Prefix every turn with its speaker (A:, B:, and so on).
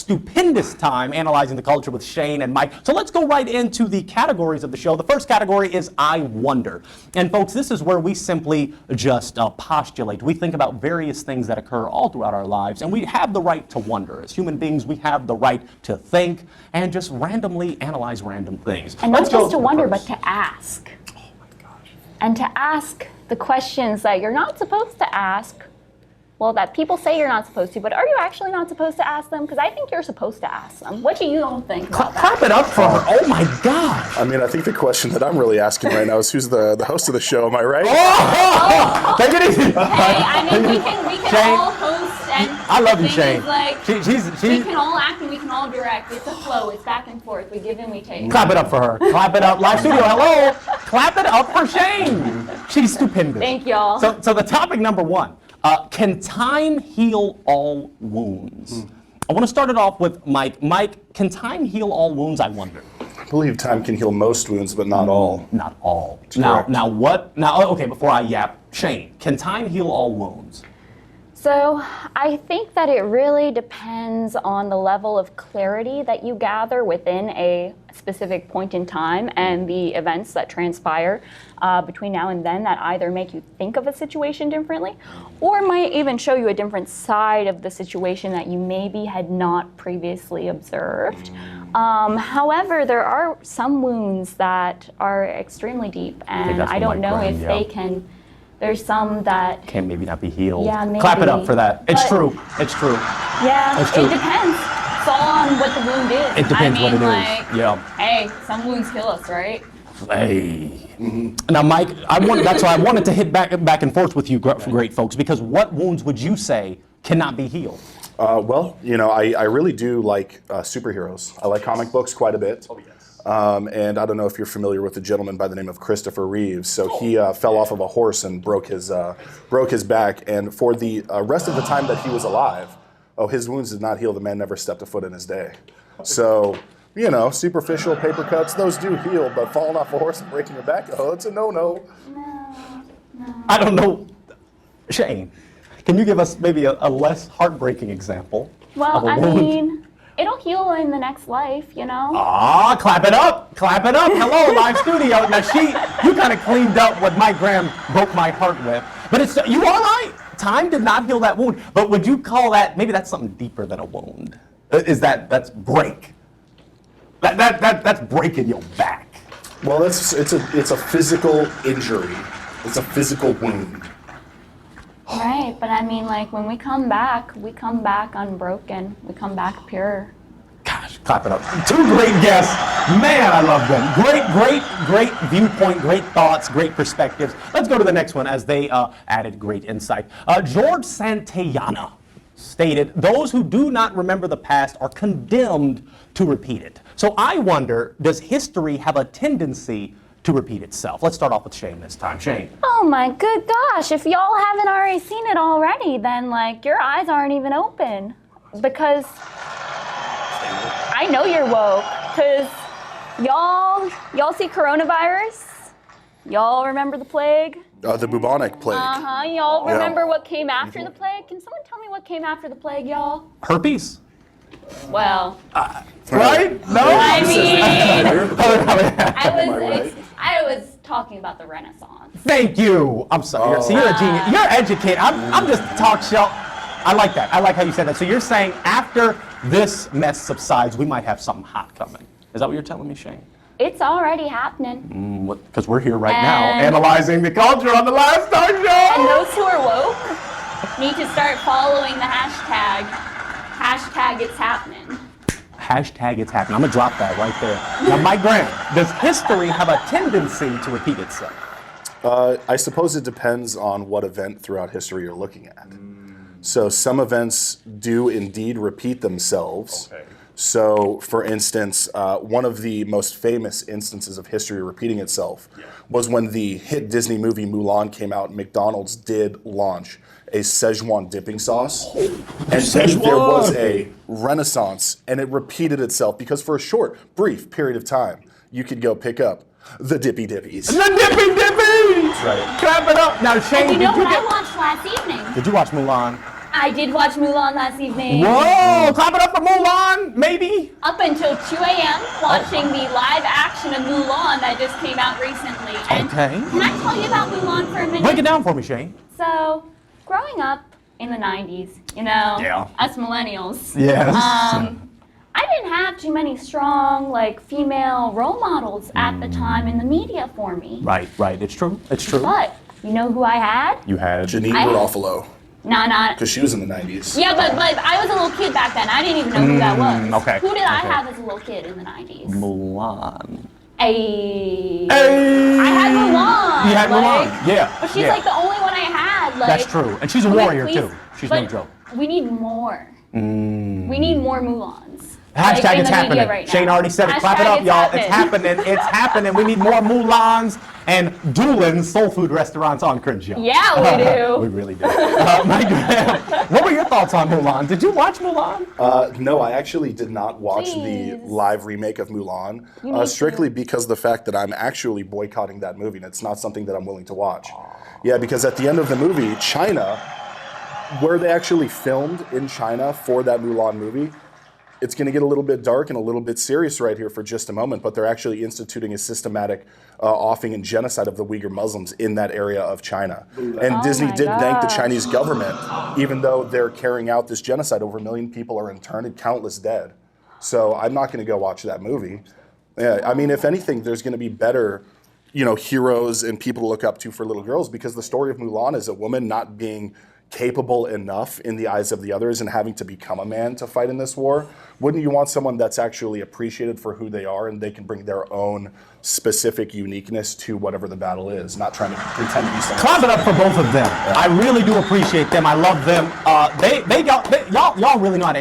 A: stupendous time analyzing the culture with Shane and Mike. So let's go right into the categories of the show. The first category is I Wonder. And folks, this is where we simply just postulate. We think about various things that occur all throughout our lives, and we have the right to wonder. As human beings, we have the right to think and just randomly analyze random things.
B: And not just to wonder, but to ask.
A: Oh my gosh.
B: And to ask the questions that you're not supposed to ask. Well, that people say you're not supposed to, but are you actually not supposed to ask them? Because I think you're supposed to ask them. What do you don't think about that?
A: Clap it up for her. Oh my gosh.
C: I mean, I think the question that I'm really asking right now is who's the host of the show, am I right?
A: Oh! Take it easy.
B: Hey, I mean, we can
A: Shane,
B: all host and
A: I love you,
B: the thing
A: Shane.
B: is, like,
A: She's
B: we can all act and we can all direct. It's a flow. It's back and forth. We give and we take.
A: Clap it up for her. Clap it up. Live studio, hello. Clap it up for Shane. She's stupendous.
B: Thank y'all.
A: So the topic number one, can time heal all wounds? I want to start it off with Mike. Mike, can time heal all wounds, I wonder?
C: I believe time can heal most wounds, but not all.
A: Not all.
C: Correct.
A: Now what? Now, okay, before I yap, Shane, can time heal all wounds?
B: So I think that it really depends on the level of clarity that you gather within a specific point in time and the events that transpire between now and then that either make you think of a situation differently or might even show you a different side of the situation that you maybe had not previously observed. However, there are some wounds that are extremely deep, and I don't know if they can. There's some that
A: can maybe not be healed.
B: Yeah, maybe.
A: Clap it up for that. It's true. It's true.
B: Yeah,
A: It's true.
B: it depends. It's all on what the wound is.
A: It depends
B: I mean,
A: what it
B: like,
A: is. Yeah.
B: Hey, some wounds kill us, right?
A: Hey. Now, Mike, that's why I wanted to hit back and forth with you, great folks, because what wounds would you say cannot be healed?
C: Well, you know, I really do like superheroes. I like comic books quite a bit.
A: Oh, yes.
C: And I don't know if you're familiar with a gentleman by the name of Christopher Reeves. So he fell off of a horse and broke his back. And for the rest of the time that he was alive, his wounds did not heal. The man never stepped a foot in his day. So, you know, superficial paper cuts, those do heal. But falling off a horse and breaking your back, it's a no-no.
B: No.
A: I don't know. Shane, can you give us maybe a less heartbreaking example?
B: Well,
A: of a
B: I
A: wound?
B: mean, it'll heal in the next life, you know?
A: Ah, clap it up. Clap it up. Hello, live studio. Now, you kind of cleaned up what Mike Graham broke my heart with. But you all right. Time did not heal that wound. But would you call that, maybe that's something deeper than a wound? That's break? That's breaking your back.
C: Well, it's a physical injury. It's a physical wound.
B: Right, but I mean, like, when we come back unbroken. We come back pure.
A: Gosh, clap it up. Two great guests. Man, I love them. Great viewpoint, great thoughts, great perspectives. Let's go to the next one as they added great insight. George Santayana stated, those who do not remember the past are condemned to repeat it. So I wonder, does history have a tendency to repeat itself? Let's start off with Shane this time. Shane.
B: Oh my good gosh, if y'all haven't already seen it already, then like your eyes aren't even open. Because I know you're woke, because y'all see coronavirus? Y'all remember the plague?
C: The bubonic plague.
B: Y'all remember what came after the plague? Can someone tell me what came after the plague, y'all?
A: Herpes.
B: Well,
A: Right? No?
B: I mean,
C: Right?
B: I was talking about the Renaissance.
A: Thank you. I'm sorry. See, you're a genius. You're educated. I'm just talk show. I like that. I like how you said that. So you're saying after this mess subsides, we might have something hot coming. Is that what you're telling me, Shane?
B: It's already happening.
A: Because we're here right now analyzing the culture on the Last Star
B: And
A: Show.
B: those who are woke need to start following the hashtag. Hashtag it's happening.
A: Hashtag it's happening. I'm going to drop that right there. Now, Mike Graham, does history have a tendency to repeat itself?
C: I suppose it depends on what event throughout history you're looking at. So some events do indeed repeat themselves.
A: Okay.
C: So, for instance, one of the most famous instances of history repeating itself was when the hit Disney movie Mulan came out. McDonald's did launch a Szechuan dipping sauce. And then there was a renaissance, and it repeated itself because for a short, brief period of time, you could go pick up the Dippy Dippies.
A: The Dippy Dippies!
C: Right.
A: Clap it up. Now, Shane,
B: And you know
A: did you
B: what I
A: get...
B: watched last evening?
A: Did you watch Mulan?
B: I did watch Mulan last evening.
A: Whoa! Clap it up for Mulan!
B: watching the live action of Mulan that just came out recently. And
A: Okay.
B: can I tell you about Mulan for a minute?
A: Break it down for me, Shane.
B: So, growing up in the 90s, you know,
A: Yeah.
B: us millennials.
A: Yes.
B: I didn't have too many strong, like, female role models at the time in the media for me.
A: Right. It's true. It's true.
B: But, you know who I had?
A: You had.
C: Janine
B: I-
C: Garofalo,
B: Nah.
C: because she was in the 90s.
B: Yeah, but I was a little kid back then. I didn't even know who that was.
A: okay,
B: Who did I
A: okay.
B: have as a little kid in the 90s?
A: Mulan.
B: Hey.
A: Hey!
B: I had Mulan.
A: You had
B: like,
A: Mulan. Yeah.
B: But she's
A: yeah.
B: like the only one I had. Like,
A: That's true. And she's a
B: okay,
A: warrior,
B: please,
A: too. She's
B: but
A: no joke.
B: We need more. We need more Mulans.
A: Hashtag
B: like, in
A: it's
B: the media
A: happening.
B: right now.
A: Shane already said it. Clap it
B: Hashtag
A: up,
B: it's
A: y'all.
B: happening.
A: It's happening. It's happening. We need more Mulans and dueling soul food restaurants on Crenshaw.
B: Yeah, we do.
A: We really do. Mike, what were your thoughts on Mulan? Did you watch Mulan?
C: No, I actually did not watch the
B: Please.
C: live remake of Mulan,
B: You need
C: strictly
B: to.
C: because of the fact that I'm actually boycotting that movie, and it's not something that I'm willing to watch. Yeah, because at the end of the movie, China, where they actually filmed in China for that Mulan movie, it's going to get a little bit dark and a little bit serious right here for just a moment, but they're actually instituting a systematic offing and genocide of the Uyghur Muslims in that area of China. And Disney
B: my
C: did thank the
B: gosh.
C: Chinese government, even though they're carrying out this genocide. Over 1 million people are interned and countless dead. So I'm not going to go watch that movie. Yeah, I mean, if anything, there's going to be better, heroes and people to look up to for little girls, because the story of Mulan is a woman not being capable enough in the eyes of the others and having to become a man to fight in this war. Wouldn't you want someone that's actually appreciated for who they are and they can bring their own specific uniqueness to whatever the battle is, not trying to pretend to be someone?
A: Clap it up for both of them. I really do appreciate them. I love them. Y'all really know how to